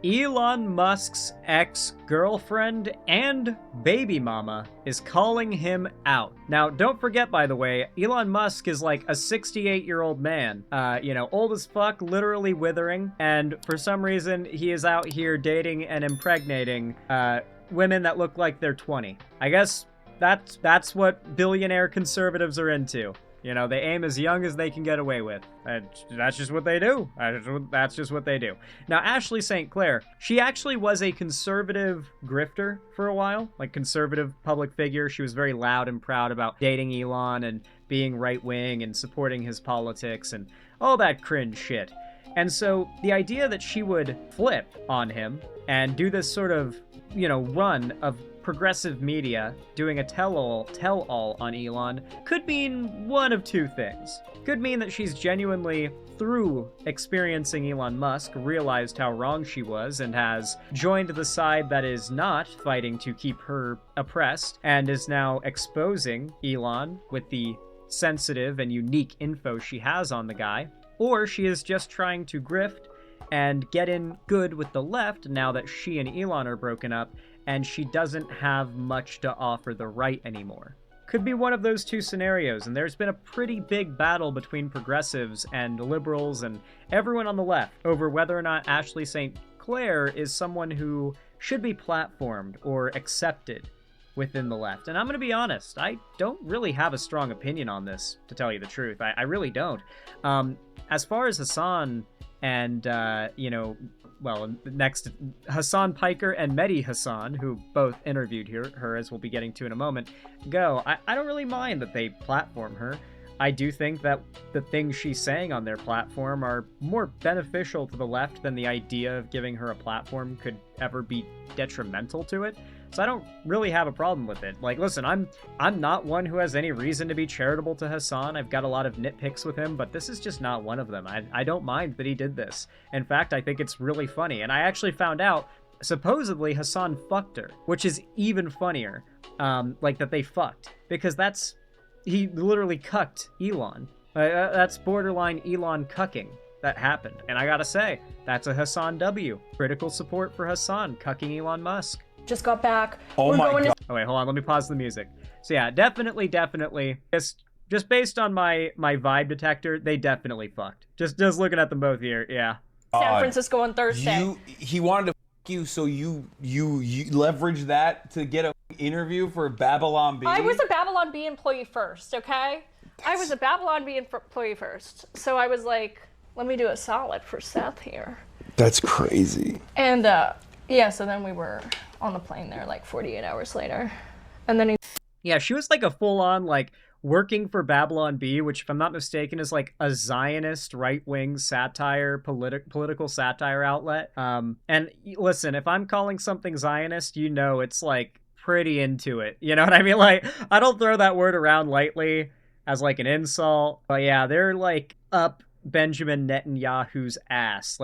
Elon Musk's ex-girlfriend and baby mama is calling him out. Now, don't forget, by the way, Elon Musk is like a 68-year-old man, old as fuck, literally withering, and for some reason, he is out here dating and impregnating women that look like they're 20. I guess that's what billionaire conservatives are into. You know, they aim as young as they can get away with. That's just what they do. That's just what they do. Now, Ashley St. Clair, she actually was a conservative grifter for a while, like conservative public figure. She was very loud and proud about dating Elon and being right-wing and supporting his politics and all that cringe shit. And so the idea that she would flip on him and do this sort of, run of progressive media doing a tell-all on Elon could mean one of two things. Could mean that she's genuinely, through experiencing Elon Musk, realized how wrong she was and has joined the side that is not fighting to keep her oppressed and is now exposing Elon with the sensitive and unique info she has on the guy. Or she is just trying to grift and get in good with the left now that she and Elon are broken up and she doesn't have much to offer the right anymore. Could be one of those two scenarios, and there's been a pretty big battle between progressives and liberals and everyone on the left over whether or not Ashley St. Clair is someone who should be platformed or accepted within the left. And I'm going to be honest, I don't really have a strong opinion on this, to tell you the truth. I really don't. As far as Hassan and, next, Hassan Piker and Mehdi Hassan, who both interviewed her, as we'll be getting to in a moment, go, I don't really mind that they platform her. I do think that the things she's saying on their platform are more beneficial to the left than the idea of giving her a platform could ever be detrimental to it. So I don't really have a problem with it. Like, listen, I'm not one who has any reason to be charitable to Hassan. I've got a lot of nitpicks with him, but this is just not one of them. I don't mind that he did this. In fact, I think it's really funny. And I actually found out, supposedly, Hassan fucked her, which is even funnier, that they fucked. Because he literally cucked Elon. That's borderline Elon cucking that happened. And I gotta say, that's a Hassan W. Critical support for Hassan cucking Elon Musk. Just got back. Oh my God. Oh wait, hold on, let me pause the music. So yeah, definitely. Just based on my vibe detector, they definitely fucked. Just looking at them both here, yeah. San Francisco on Thursday. He wanted to fuck you, so you leveraged that to get an interview for Babylon Bee? I was a Babylon Bee employee first, okay? I was a Babylon Bee employee first. So I was like, let me do a solid for Seth here. That's crazy. And so then we were on the plane there like 48 hours later. And then Yeah, she was like a full-on working for Babylon Bee, which if I'm not mistaken is like a Zionist right-wing satire, political satire outlet. And listen, if I'm calling something Zionist, it's like pretty into it. You know what I mean? Like, I don't throw that word around lightly as like an insult. But yeah, they're like up Benjamin Netanyahu's ass.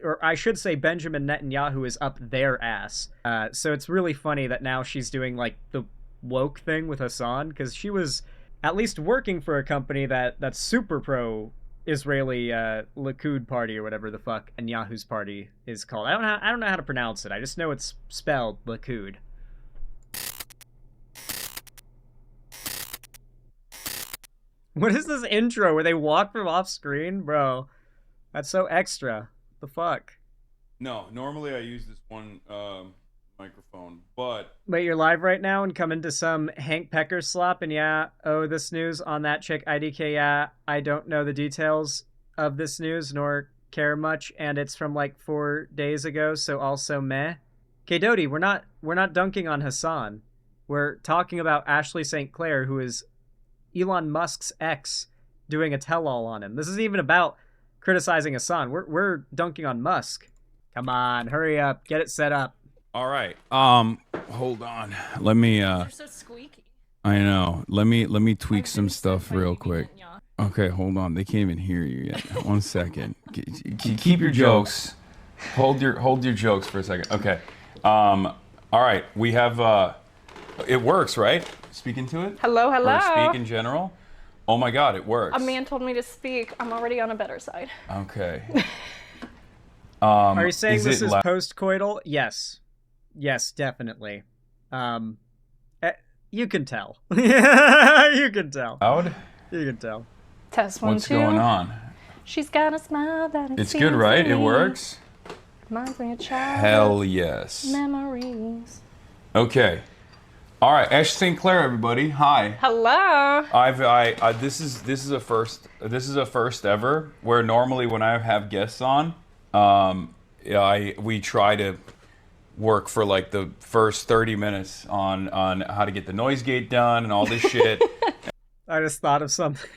Or I should say Benjamin Netanyahu is up their ass. So it's really funny that now she's doing like the woke thing with Hassan, because she was at least working for a company that's super pro-Israeli Likud party or whatever the fuck Netanyahu's party is called. I don't know how to pronounce it. I just know it's spelled Likud. What is this intro where they walk from off screen? Bro, that's so extra. The fuck? No, normally I use this one microphone, but you're live right now and come into some Hank Pecker slop and this news on that chick IDK, I don't know the details of this news nor care much, and it's from like 4 days ago, so also meh. Okay, Dodie, we're not dunking on Hassan. We're talking about Ashley St. Clair, who is Elon Musk's ex, doing a tell-all on him. This isn't even about criticizing Hassan. We're dunking on Musk. Come on, hurry up, get it set up. All right. Hold on. Let me You're so squeaky. I know. Let me tweak some stuff real quick. Okay, hold on. They can't even hear you yet. 1 second. Keep your jokes. Hold your jokes for a second. Okay. All right. We have it works, right? Speaking to it? Hello. Or speak in general? Oh my God, it works. A man told me to speak. I'm already on a better side. Okay. Are you saying this is post-coital? Yes. Yes, definitely. You can tell. You can tell. Loud? You can tell. Test 1, 2. What's going on? She's got a smile that it's good, right? It works? Reminds me of childhood Hell yes. memories. Okay. All right, Ash St. Clair, everybody. Hi. Hello. This is a first. This is a first ever. Where normally when I have guests on, we try to work for like the first 30 minutes on how to get the noise gate done and all this shit. I just thought of something.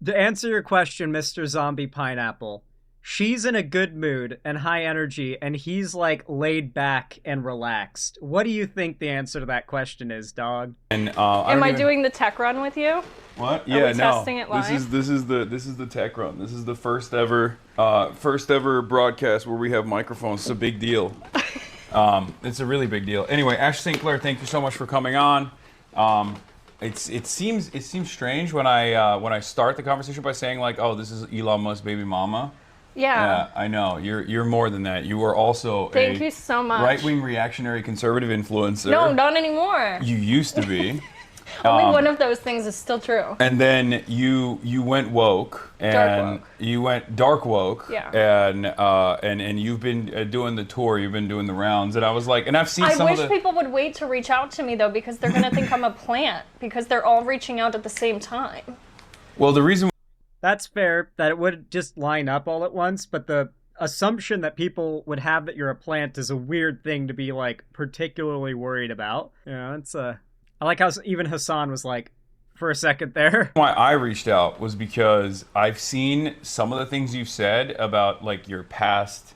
To answer your question, Mr. Zombie Pineapple, she's in a good mood and high energy, and he's like laid back and relaxed. What do you think the answer to that question is, dog? And Am I doing the tech run with you? What? Are we testing it live? This is the tech run. This is the first ever broadcast where we have microphones. It's a big deal. It's a really big deal. Anyway, Ash St. Clair, thank you so much for coming on. It seems strange when I start the conversation by saying like, oh, this is Elon Musk baby mama. Yeah, I know. You're more than that. You are also Thank you so much. Right-wing reactionary conservative influencer. No, not anymore. You used to be. Only one of those things is still true. And then you went woke and dark woke. You went dark woke. Yeah. And you've been doing the tour. You've been doing the rounds. And I was like, and I've seen some of the. I wish people would wait to reach out to me though, because they're gonna think I'm a plant because they're all reaching out at the same time. Well, the reason. That's fair, that it would just line up all at once, but the assumption that people would have that you're a plant is a weird thing to be, like, particularly worried about. You know, it's I like how even Hassan was like, for a second there. Why I reached out was because I've seen some of the things you've said about, like, your past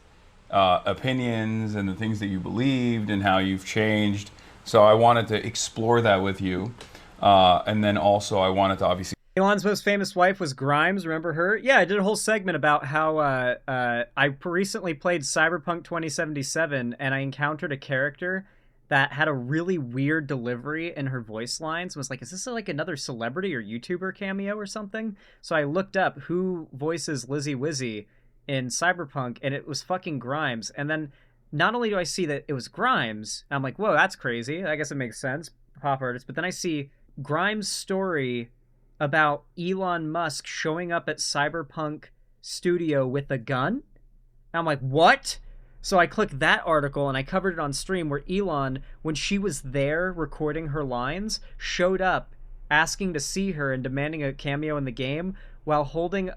opinions and the things that you believed and how you've changed. So I wanted to explore that with you. And then also I wanted to obviously... Elon's most famous wife was Grimes, remember her? Yeah, I did a whole segment about how I recently played Cyberpunk 2077, and I encountered a character that had a really weird delivery in her voice lines. Was like, is this like another celebrity or YouTuber cameo or something? So I looked up who voices Lizzie Wizzy in Cyberpunk, and it was fucking Grimes. And then not only do I see that it was Grimes, I'm like, whoa, that's crazy. I guess it makes sense, pop artist. But then I see Grimes' story about Elon Musk showing up at Cyberpunk studio with a gun. And I'm like, what? So I clicked that article and I covered it on stream where Elon, when she was there recording her lines, showed up asking to see her and demanding a cameo in the game while holding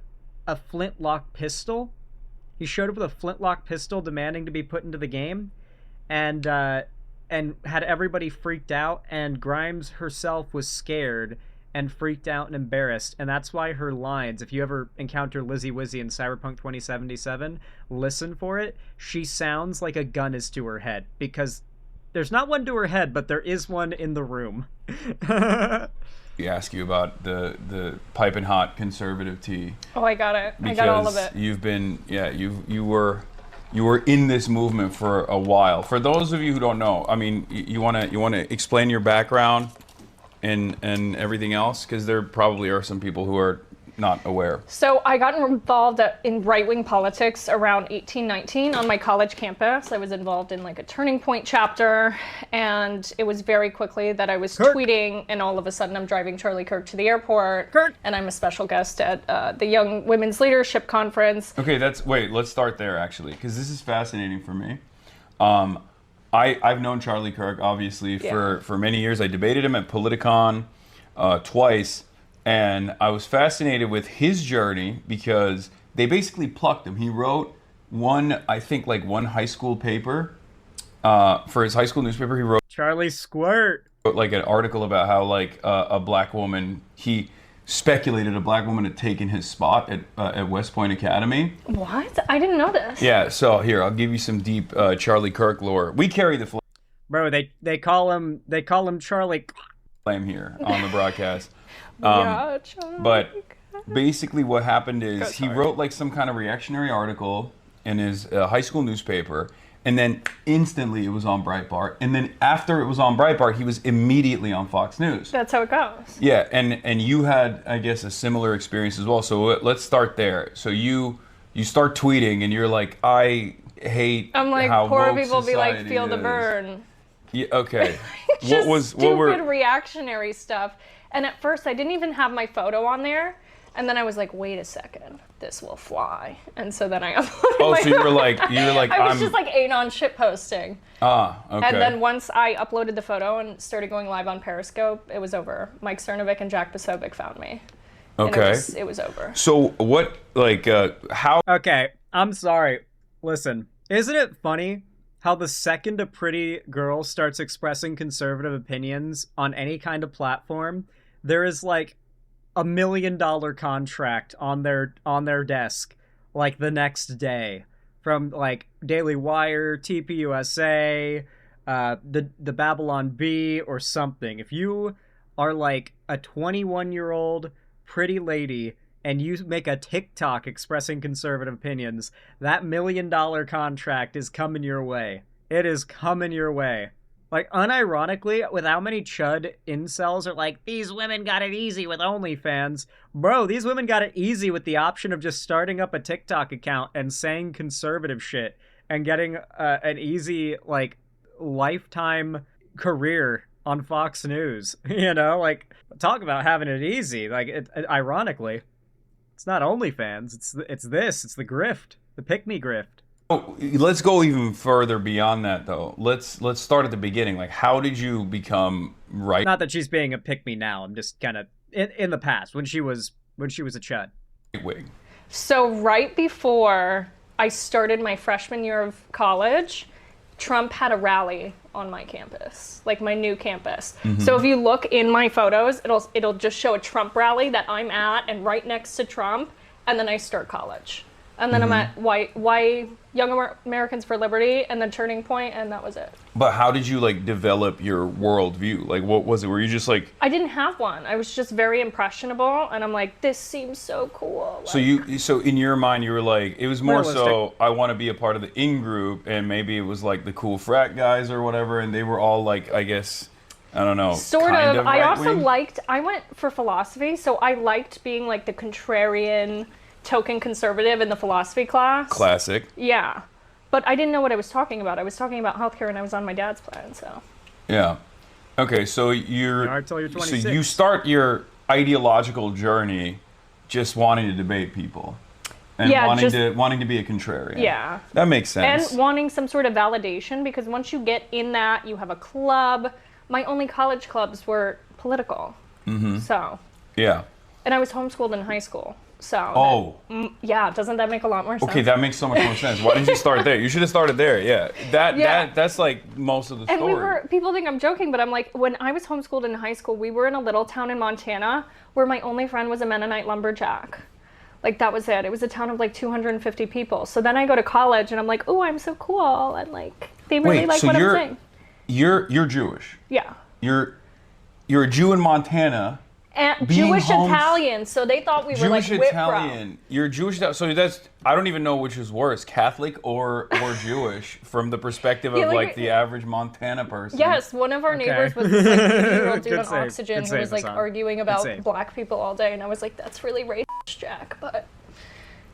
a flintlock pistol. He showed up with a flintlock pistol demanding to be put into the game and had everybody freaked out, and Grimes herself was scared and freaked out and embarrassed, and that's why her lines, if you ever encounter Lizzie Wizzy in Cyberpunk 2077, listen for it. She sounds like a gun is to her head, because there's not one to her head, but there is one in the room. We ask you about the piping hot conservative tea. Oh, I got it. I got all of it. You've been, you were in this movement for a while. For those of you who don't know, I mean, you wanna explain your background and everything else, because there probably are some people who are not aware. So I got involved in right-wing politics around 18, 19 on my college campus. I was involved in like a Turning Point chapter, and it was very quickly that I was tweeting, and all of a sudden I'm driving Charlie Kirk to the airport, and I'm a special guest at the Young Women's Leadership Conference. Okay, wait, let's start there actually, because this is fascinating for me. I've known Charlie Kirk, obviously, for many years. I debated him at Politicon twice, and I was fascinated with his journey because they basically plucked him. He wrote one high school paper for his high school newspaper. He wrote Charlie Squirt. Like an article about how like a black woman, he speculated a black woman had taken his spot at West Point Academy. What? I didn't know this. Yeah, so here, I'll give you some deep Charlie Kirk lore. We carry the flame. Bro, they call him Charlie Flame here on the broadcast. Yeah, Charlie. But basically what happened is he wrote like some kind of reactionary article in his high school newspaper, and then instantly it was on Breitbart, and then after it was on Breitbart, he was immediately on Fox News. That's how it goes. Yeah, and you had, I guess, a similar experience as well. So let's start there. So you start tweeting, and you're like, hate I'm like, how poor woke people be like, society feel the is. burn. Yeah, okay. Just stupid reactionary stuff. And at first, I didn't even have my photo on there. And then I was like, wait a second, this will fly. And so then I uploaded Oh, so you were like, I was just like anon shit posting. Ah, okay. And then once I uploaded the photo and started going live on Periscope, it was over. Mike Cernovic and Jack Posobiec found me. Okay. And it was over. So what, like, how? Okay, I'm sorry. Listen, isn't it funny how the second a pretty girl starts expressing conservative opinions on any kind of platform, there is like $1 million contract on their desk like the next day from like Daily Wire, TPUSA, the Babylon Bee or something. If you are like a 21-year-old pretty lady and you make a TikTok expressing conservative opinions, that $1 million contract is coming your way. It is coming your way. Like, unironically, with how many chud incels are like, these women got it easy with OnlyFans. Bro, these women got it easy with the option of just starting up a TikTok account and saying conservative shit and getting an easy, like, lifetime career on Fox News. You know, like, talk about having it easy. Like, ironically, it's not OnlyFans. It's the grift, the pick-me grift. Oh, let's go even further beyond that, though. Let's start at the beginning. Like, how did you become right? Not that she's being a pick-me now. I'm just kind of in the past when she was a chud. Wig. So right before I started my freshman year of college, Trump had a rally on my campus, like my new campus. Mm-hmm. So if you look in my photos, it'll just show a Trump rally that I'm at, and right next to Trump, and then I start college. And then I'm at Why Young Americans for Liberty, and then Turning Point, and that was it. But how did you like develop your worldview? Like, what was it? Were you just like? I didn't have one. I was just very impressionable, and I'm like, this seems so cool. Like, So in your mind, you were like, it was more realistic. so, I want to be a part of the in group, and maybe it was like the cool frat guys or whatever, and they were all like, I guess, I don't know. Sort of. I also right-wing? I went for philosophy, so I liked being like the contrarian token conservative in the philosophy class. Classic. Yeah. But I didn't know what I was talking about. I was talking about healthcare, and I was on my dad's plan, so. Yeah. Okay, so Until you're 26. So you start your ideological journey just wanting to debate people. And Yeah, wanting to be a contrarian. Yeah. That makes sense. And wanting some sort of validation, because once you get in that, you have a club. My only college clubs were political. Mm-hmm. So. Yeah. And I was homeschooled in high school. So. Oh. Yeah, doesn't that make a lot more sense? Okay, that makes so much more sense. Why didn't you start there? You should have started there. Yeah. That's like most of the story. And people think I'm joking, but I'm like, when I was homeschooled in high school, we were in a little town in Montana where my only friend was a Mennonite lumberjack. Like, that was it. It was a town of like 250 people. So then I go to college and I'm like, oh, I'm so cool. And like, they really like what I'm saying. You're Jewish. Yeah. You're a Jew in Montana. And Jewish Italian, so they thought we were like Jewish Italian. You're Jewish. So that's, I don't even know which is worse, Catholic or Jewish, from the perspective of like the average Montana person. Yes, one of our neighbors was this like 50-year-old dude on save. oxygen Good who was save, like Hassan. arguing about black people all day, and I was like, that's really racist, Jack. But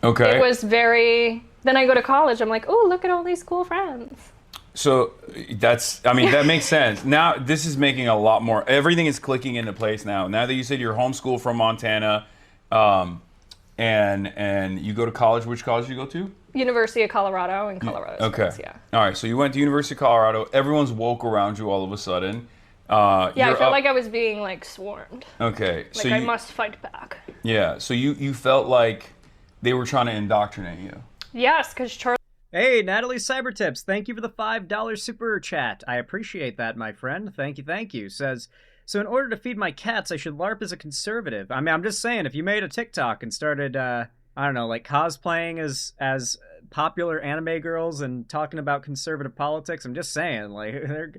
okay, it was very. Then I go to college. I'm like, oh, look at all these cool friends. So that makes sense. Now this is making a lot more, everything is clicking into place now. Now that you said you're homeschooled from Montana, and you go to college, which college did you go to? University of Colorado in Colorado Springs, yeah. All right, so you went to University of Colorado. Everyone's woke around you all of a sudden. I felt like I was being like swarmed. Okay. Like, I must fight back. Yeah, so you felt like they were trying to indoctrinate you. Yes, because Charlie. Hey, Natalie Cybertips, thank you for the $5 super chat. I appreciate that, my friend. Thank you. Says, so in order to feed my cats, I should LARP as a conservative. I mean, I'm just saying, if you made a TikTok and started, I don't know, like cosplaying as popular anime girls and talking about conservative politics, I'm just saying, like, they're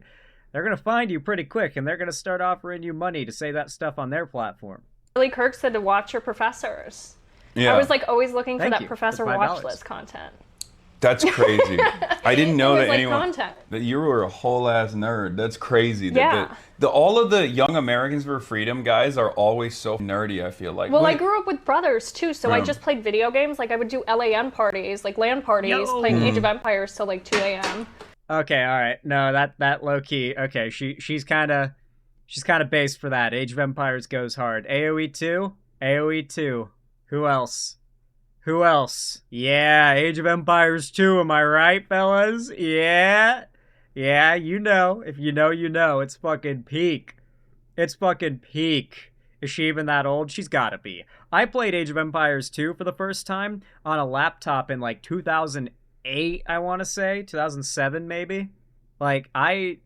going to find you pretty quick, and they're going to start offering you money to say that stuff on their platform. Charlie Kirk said to watch your professors. Yeah. I was like always looking for Thank that you. professor For $5. watch list content. That's crazy. I didn't know It was that like anyone content. that you were a whole ass nerd. That's crazy. Yeah. All of the Young Americans for Freedom guys are always so nerdy, I feel like. Well, I Wait, grew up with brothers too, so I just played video games. Like I would do LAN parties, like LAN parties, playing Age of Empires till like 2 a.m. Okay, all right. No, that low key. Okay, she's kind of based for that. Age of Empires goes hard. AoE 2? AoE 2. Who else? Who else? Yeah, Age of Empires 2, am I right, fellas? Yeah. Yeah, you know. If you know, you know. It's fucking peak. It's fucking peak. Is she even that old? She's gotta be. I played Age of Empires 2 for the first time on a laptop in like 2008, I want to say. 2007, maybe. Like, I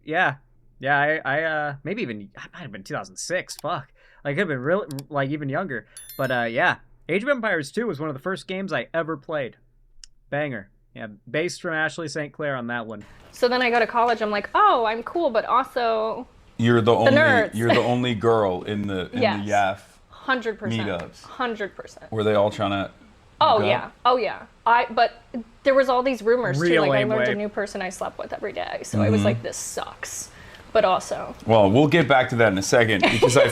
maybe even, I might have been 2006, fuck. Like, it could have been real, like, even younger. But, yeah. Age of Empires 2 was one of the first games I ever played. Banger. Yeah, based from Ashley St. Clair on that one. So then I go to college, I'm like, oh, I'm cool, but also you're the nerds. You're the only girl in the Yes. the YAF 100%. meetups. 100%. Were they all trying to Oh go? yeah. Oh yeah. But there was all these rumors too. Real Like I lame learned way. a new person I slept with every day. So I was like, this sucks. But also, Well, we'll get back to that in a second because I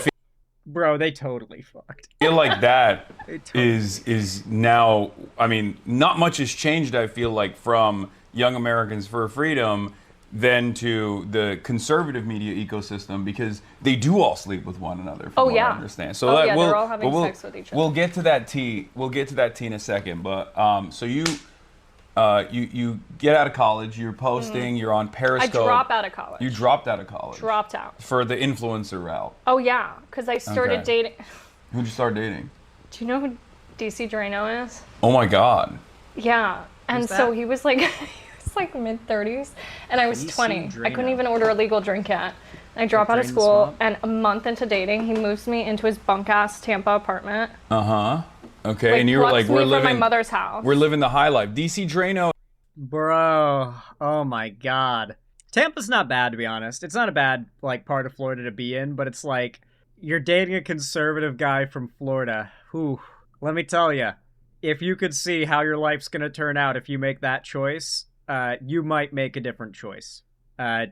Bro, they totally fucked. feel like that They totally is now, I mean, not much has changed, I feel like, from Young Americans for Freedom then to the conservative media ecosystem, because they do all sleep with one another, from what I understand. So yeah, they're all having sex with each other. We'll get to that tea. We'll get to that tea in a second. But so you get out of college, you're posting, you're on I Periscope. dropped out of college. You dropped out of college. Dropped out. For the influencer route. Oh yeah, because I started Okay. dating. Who'd you start dating? Do you know who DC Drano is? Oh my God. Yeah, and Who's so that? he was like, like mid-30s, and I was DC 20. I couldn't Drano. even order a legal drink yet. I drop out of Drain the school, swamp? and a month into dating, he moves me into his bunk-ass Tampa apartment. Okay, Like, and you were like, plucks we're me from my living, mother's house. we're living the high life. DC Drano. Bro, oh my god. Tampa's not bad, to be honest. It's not a bad, like, part of Florida to be in, but it's like, you're dating a conservative guy from Florida. Whew. Let me tell you, if you could see how your life's gonna turn out if you make that choice, you might make a different choice.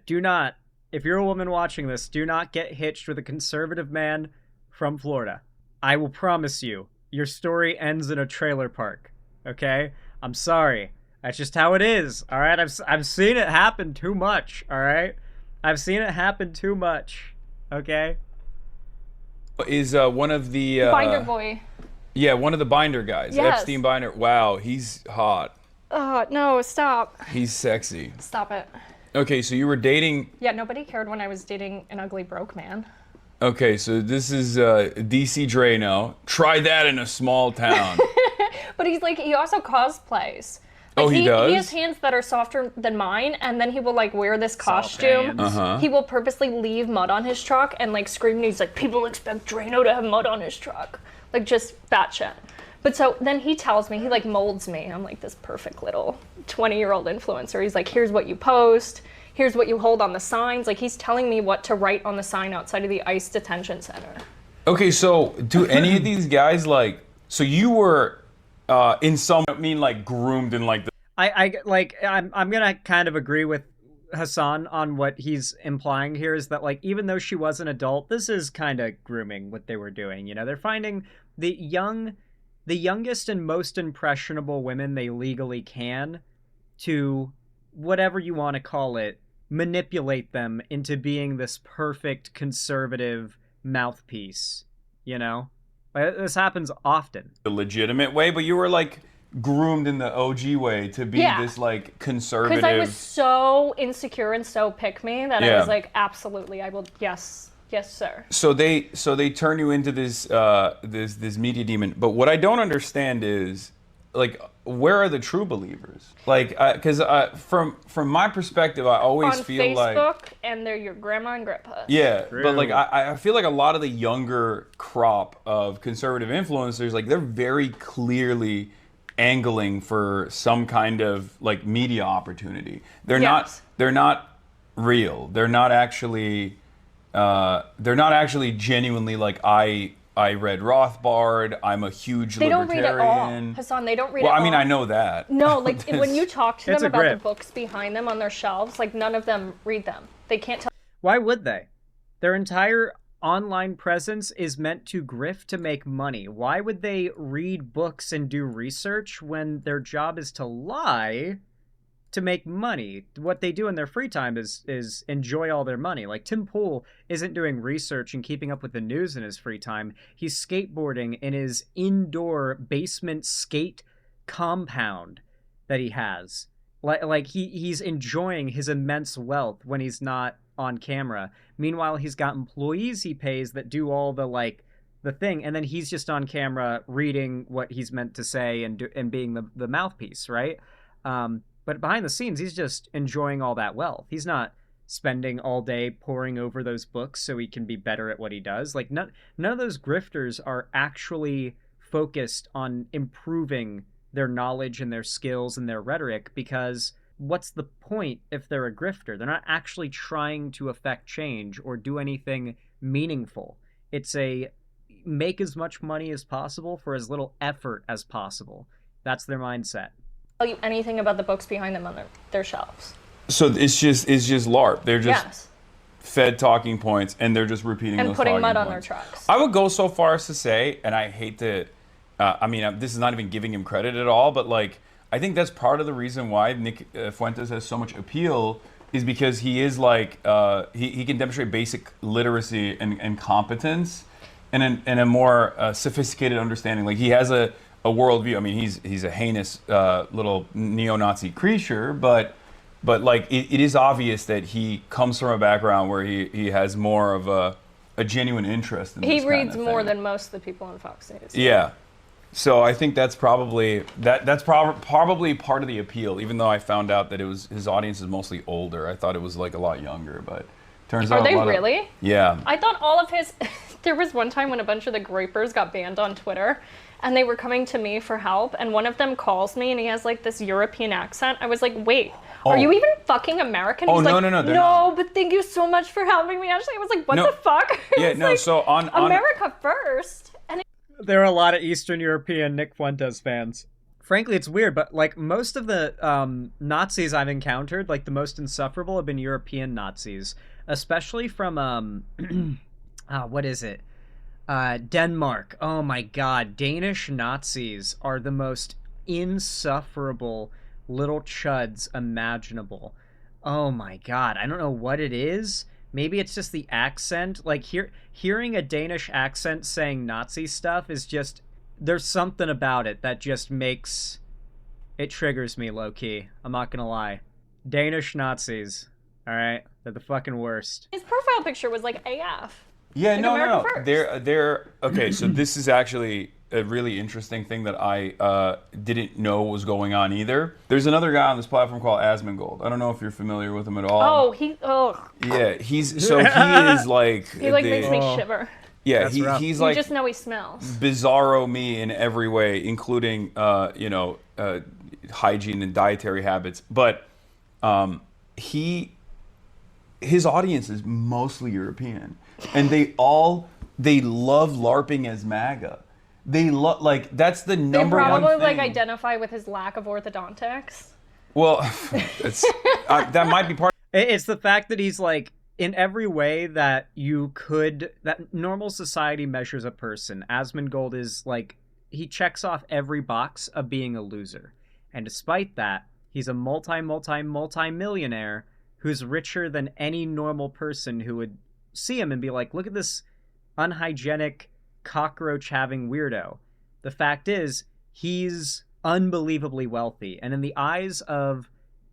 Do not, if you're a woman watching this, do not get hitched with a conservative man from Florida. I will promise you, your story ends in a trailer park. Okay? I'm sorry. That's just how it is. All right? I've seen it happen too much. All right? I've seen it happen too much. Okay? Is one of the Binder boy. Yeah, one of the Binder guys. Yes. Epstein Binder. Wow, he's hot. Oh, no, stop. He's sexy. Stop it. Okay, so you were dating. Yeah, nobody cared when I was dating an ugly broke man. Okay, so this is DC Drano. Try that in a small town. But he's like, he also cosplays. Oh, he does? He has hands that are softer than mine, and then he will like wear this costume. hands. He will purposely leave mud on his truck and like scream, and he's like, people expect Drano to have mud on his truck. Like just batshit. But so then he tells me, he like molds me. I'm like this perfect little 20-year-old influencer. He's like, here's what you post. Here's what you hold on the signs. Like he's telling me what to write on the sign outside of the ICE detention center. Okay, so do any of these guys like? So you were in some, I mean, like groomed in like the. I'm gonna kind of agree with Hassan on what he's implying here, is that like even though she was an adult, this is kind of grooming what they were doing. You know, they're finding the youngest and most impressionable women they legally can to, whatever you want to call it, manipulate them into being this perfect conservative mouthpiece. You know, this happens often. The legitimate way, but you were like groomed in the OG way to be Yeah. this like conservative. Because I was so insecure and so pick me that I Yeah. was like, absolutely, I will, yes, sir. So they turn you into this this media demon. But what I don't understand is like, where are the true believers? Like, because from my perspective, I always On feel like. Facebook, and they're your grandma and grandpa. Yeah, True. but like I feel like a lot of the younger crop of conservative influencers, like they're very clearly angling for some kind of like media opportunity. They're Yes. not real. They're not actually genuinely like, I I read Rothbard. I'm a huge They don't read at all, libertarian. Hassan. They don't read Well, at all. I mean, I know that. No, like when you talk to It's them a about the grip. books behind them on their shelves, like none of them read them. They can't tell. Why would they? Their entire online presence is meant to grift to make money. Why would they read books and do research when their job is to lie to make money? What they do in their free time is enjoy all their money. Like Tim Pool isn't doing research and keeping up with the news in his free time. He's skateboarding in his indoor basement skate compound that he has. Like he's enjoying his immense wealth when he's not on camera. Meanwhile, he's got employees he pays that do all the thing, and then he's just on camera reading what he's meant to say and being the mouthpiece, right? But behind the scenes, he's just enjoying all that wealth. He's not spending all day poring over those books so he can be better at what he does. Like none of those grifters are actually focused on improving their knowledge and their skills and their rhetoric, because what's the point if they're a grifter? They're not actually trying to affect change or do anything meaningful. It's a make as much money as possible for as little effort as possible. That's their mindset. Tell you anything about the books behind them on their shelves. So it's just LARP. They're just Yes. fed talking points, and they're just repeating And those putting talking mud points. on their trucks. I would go so far as to say, and I hate to, I mean, this is not even giving him credit at all, but like, I think that's part of the reason why Nick Fuentes has so much appeal, is because he is like, he can demonstrate basic literacy and competence and a more sophisticated understanding. Like he has a worldview. I mean, he's a heinous little neo-Nazi creature, but like it is obvious that he comes from a background where he has more of a genuine interest in this He kind reads of more thing. than most of the people on Fox News. Yeah. So I think that's probably probably part of the appeal, even though I found out that his audience is mostly older. I thought it was like a lot younger, but turns out Are they a lot really? Yeah. I thought all of his. There was one time when a bunch of the Groypers got banned on Twitter, and they were coming to me for help, and one of them calls me, and he has like this European accent. I was like, wait, are you even fucking American? Oh, He's no, like, no, no, they're no, not. but thank you so much for helping me, Ashley. I was like, what No. the fuck? Yeah, It's no, like, so on America first. And There are a lot of Eastern European Nick Fuentes fans. Frankly, it's weird, but like most of the Nazis I've encountered, like the most insufferable, have been European Nazis, especially from what is it? Denmark. Oh my god, Danish Nazis are the most insufferable little chuds imaginable. Oh my god, I don't know what it is. Maybe it's just the accent. Like hearing a Danish accent saying Nazi stuff is just, there's something about it that just makes it triggers me low key. I'm not gonna lie. Danish Nazis, all right, they're the fucking worst. his profile picture was like AF. Yeah, Like no. America first. They're okay. So this is actually a really interesting thing that I didn't know was going on either. There's another guy on this platform called Asmongold. I don't know if you're familiar with him at all. He Yeah, he is like makes me shiver. Yeah, That's rough. he's You like just know he smells. bizarro me in every way, including hygiene and dietary habits. But his audience is mostly European, and they love LARPing as MAGA. They love, like, that's the They number one probably thing. like identify with his lack of orthodontics. Well, it's that might be part. It's the fact that he's like, in every way that that normal society measures a person, Asmongold is like, he checks off every box of being a loser. And despite that, he's a multi-millionaire who's richer than any normal person who would see him and be like, look at this unhygienic, cockroach-having weirdo. The fact is, he's unbelievably wealthy. And in the eyes of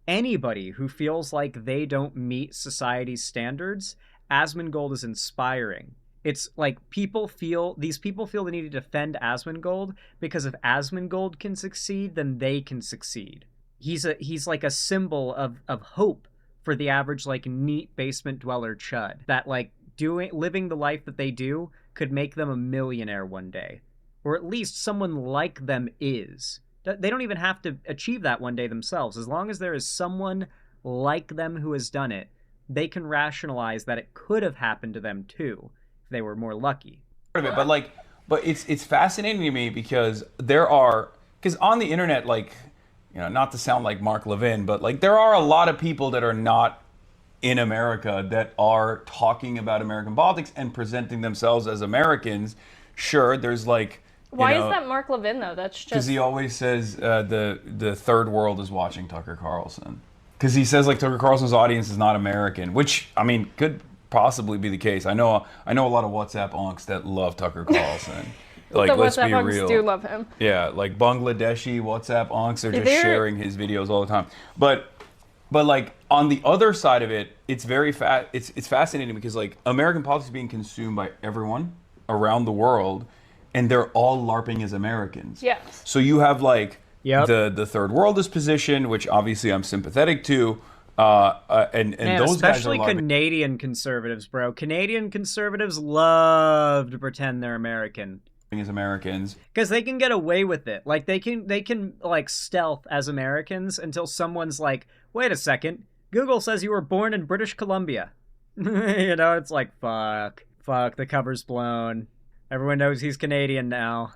anybody who feels like they don't meet society's standards, Asmongold is inspiring. It's like these people feel the need to defend Asmongold because if Asmongold can succeed, then they can succeed. He's like a symbol of hope for the average like neat basement dweller chud that like living the life that they do could make them a millionaire one day, or at least someone like them is. They don't even have to achieve that one day themselves. As long as there is someone like them who has done it, they can rationalize that it could have happened to them too if they were more lucky. Part of it, but like But it's fascinating to me because because on the internet, like, not to sound like Mark Levin, but like there are a lot of people that are not in America that are talking about American politics and presenting themselves as Americans. Sure, there's like, why is that Mark Levin though? That's just because he always says the third world is watching Tucker Carlson. Because he says like Tucker Carlson's audience is not American, which I mean could possibly be the case. I know a lot of WhatsApp onks that love Tucker Carlson. Like, the let's WhatsApp be onks real. do love him. Yeah, like Bangladeshi WhatsApp onks are just sharing his videos all the time. But like on the other side of it, it's very it's fascinating because like American politics is being consumed by everyone around the world, and they're all LARPing as Americans. Yes. So you have like Yep. the third worldist position, which obviously I'm sympathetic to. And Man, those especially guys are Canadian conservatives, bro. Canadian conservatives love to pretend they're American as Americans because they can get away with it. Like they can like stealth as Americans until someone's like, "Wait a second, Google says you were born in British Columbia." It's like fuck, the cover's blown. Everyone knows he's Canadian now.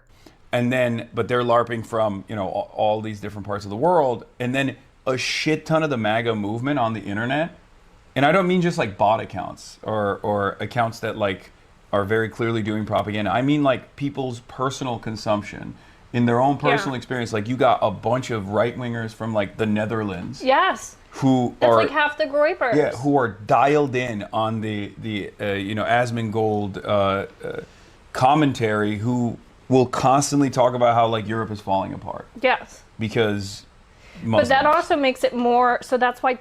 and then but they're LARPing from all these different parts of the world, and then a shit ton of the MAGA movement on the internet, and I don't mean just like bot accounts or accounts that like are very clearly doing propaganda. I mean like people's personal consumption in their own personal experience. Like you got a bunch of right wingers from like the Netherlands. Yes. That's like half the Grifters. Yeah, who are dialed in on the Asmongold commentary, who will constantly talk about how like Europe is falling apart. Yes. Because Muslims. But that also makes it more, so that's why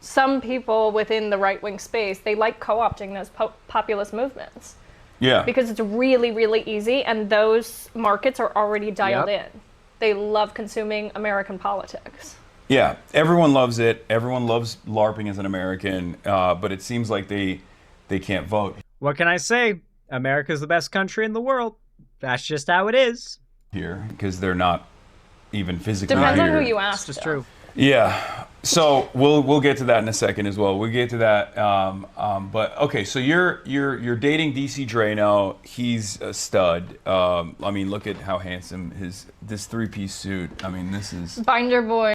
some people within the right-wing space, they like co-opting those populist movements. Yeah. Because it's really, really easy, and those markets are already dialed in. They love consuming American politics. Yeah, everyone loves it. Everyone loves LARPing as an American, but it seems like they can't vote. What can I say? America's the best country in the world. That's just how it is. Here, because they're not even physically Depends here. on who you ask. It's just true. Yeah. So we'll get to that in a second as well. We'll get to that. But okay, so you're dating DC Drano. He's a stud. I mean, look at how handsome this 3-piece suit. I mean, this is Binder boy.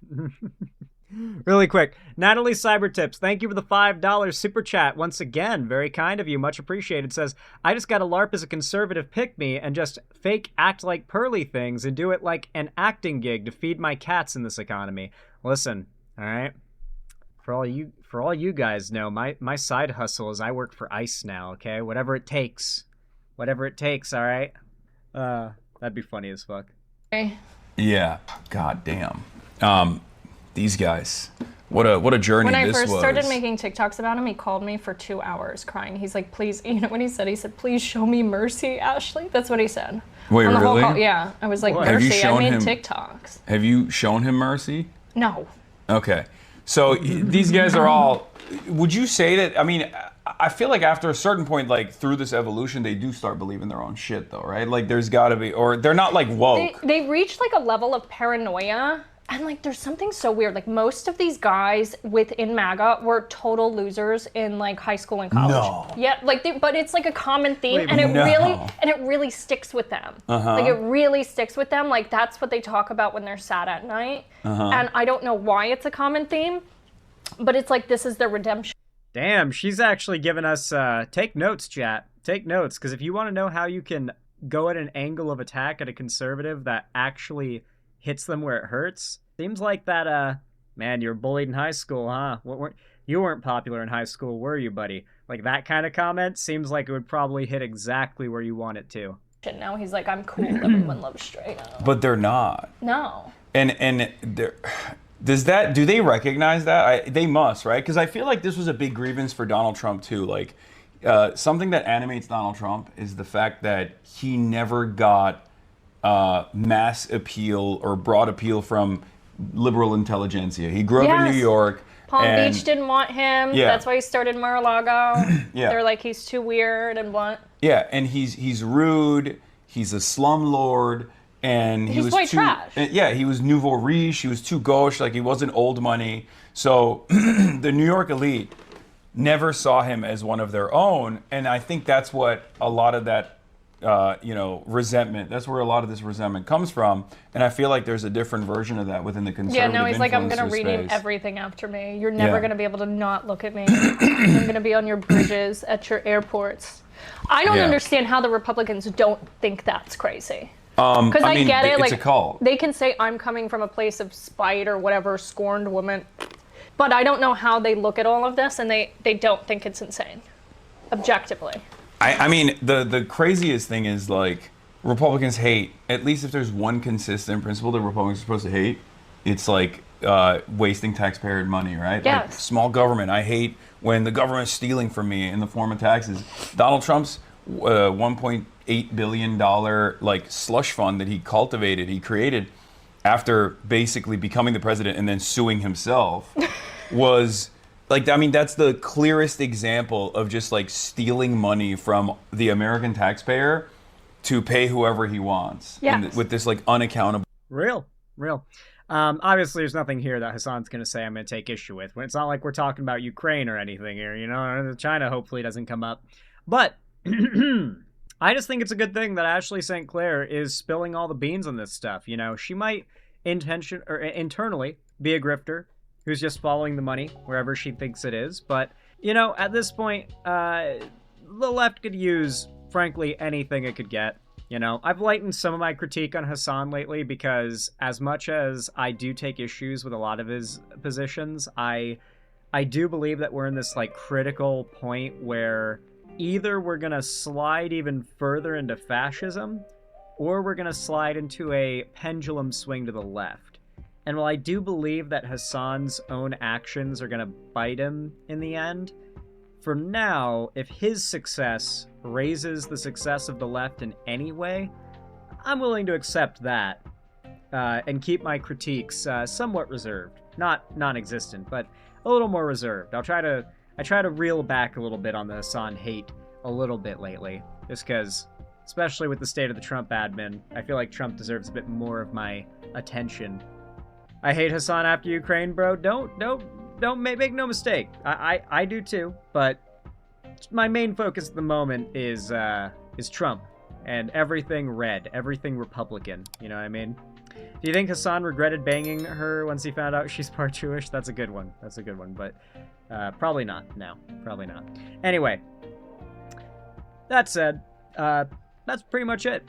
Really quick, Natalie Cybertips, thank you for the $5 super chat. Once again, very kind of you, much appreciated. Says, I just got a LARP as a conservative pick-me and just fake act like Pearly things and do it like an acting gig to feed my cats in this economy. Listen, all right? For all you guys know, my side hustle is I work for ICE now, okay? Whatever it takes. Whatever it takes, all right? That'd be funny as fuck. Okay. yeah. God damn. These guys. What a journey this was. When I first started making TikToks about him, he called me for 2 hours crying. He's like, please, you know what he said? He said, please show me mercy, Ashley. That's what he said. Wait, on the really? Whole call. Yeah. I was like, What? Have you mercy, I shown made him- TikToks. Have you shown him mercy? No. Okay. So these guys are all, would you say that, I mean, I feel like after a certain point, like through this evolution, they do start believing their own shit though, right? Like there's gotta be, or they're not like woke. They reached like a level of paranoia. And like, there's something so weird. Like most of these guys within MAGA were total losers in like high school and college. No. Yeah, like, but it's like a common theme, Wait, and it no. really sticks with them. Like it really sticks with them. Like that's what they talk about when they're sad at night. And I don't know why it's a common theme, but it's like this is their redemption. Damn, she's actually given us, take notes, chat. Take notes, because if you want to know how you can go at an angle of attack at a conservative that actually hits them where it hurts, seems like that, man, you were bullied in high school, huh? You weren't popular in high school, were you, buddy? Like, that kind of comment seems like it would probably hit exactly where you want it to. Now he's like, I'm cool, everyone loves straight up. But they're not. No. And they're, do they recognize that? They must, right? Because I feel like this was a big grievance for Donald Trump too. Like, something that animates Donald Trump is the fact that he never got mass appeal or broad appeal from liberal intelligentsia. He grew up in New York. Palm Beach didn't want him. Yeah. That's why he started Mar-a-Lago. Yeah. They're like, he's too weird and blunt. Yeah, and he's rude. He's a slumlord, and he He's was white too. trash. Yeah, he was nouveau riche. He was too gauche. Like he wasn't old money. So the New York elite never saw him as one of their own, and I think that's what a lot of that resentment. That's where a lot of this resentment comes from. And I feel like there's a different version of that within the conservative Yeah, no, he's like, I'm going to rename space. everything after me. You're never going to be able to not look at me. I'm going to be on your bridges, at your airports. I don't understand how the Republicans don't think that's crazy. Because I get it. It's a cult. They can say, I'm coming from a place of spite or whatever, scorned woman. But I don't know how they look at all of this, and they don't think it's insane, objectively. I mean, the craziest thing is, like, Republicans hate, at least if there's one consistent principle that Republicans are supposed to hate, it's like wasting taxpayer money, right? Yes. Like, small government. I hate when the government's stealing from me in the form of taxes. Donald Trump's $1.8 billion like slush fund that he created after basically becoming the president and then suing himself was like, I mean, that's the clearest example of just like stealing money from the American taxpayer to pay whoever he wants. Yes. And with this like unaccountable. Real. Obviously, there's nothing here that Hassan's going to say I'm going to take issue with. It's not like we're talking about Ukraine or anything here, you know? China hopefully doesn't come up. But I just think it's a good thing that Ashley St. Clair is spilling all the beans on this stuff. You know, she might internally be a grifter who's just following the money wherever she thinks it is. But, you know, at this point, the left could use, frankly, anything it could get. You know, I've lightened some of my critique on Hassan lately because as much as I do take issues with a lot of his positions, I do believe that we're in this like critical point where either we're going to slide even further into fascism or we're going to slide into a pendulum swing to the left. And while I do believe that Hassan's own actions are going to bite him in the end, for now, if his success raises the success of the left in any way, I'm willing to accept that and keep my critiques somewhat reserved. Not non-existent, but a little more reserved. I try to reel back a little bit on the Hassan hate a little bit lately, just because, especially with the state of the Trump admin, I feel like Trump deserves a bit more of my attention. I hate Hassan after Ukraine, bro. Don't make no mistake. I do too, but my main focus at the moment is Trump and everything red, everything Republican. You know what I mean? Do you think Hassan regretted banging her once he found out she's part Jewish? That's a good one. But probably not. No, probably not. Anyway, that said, that's pretty much it.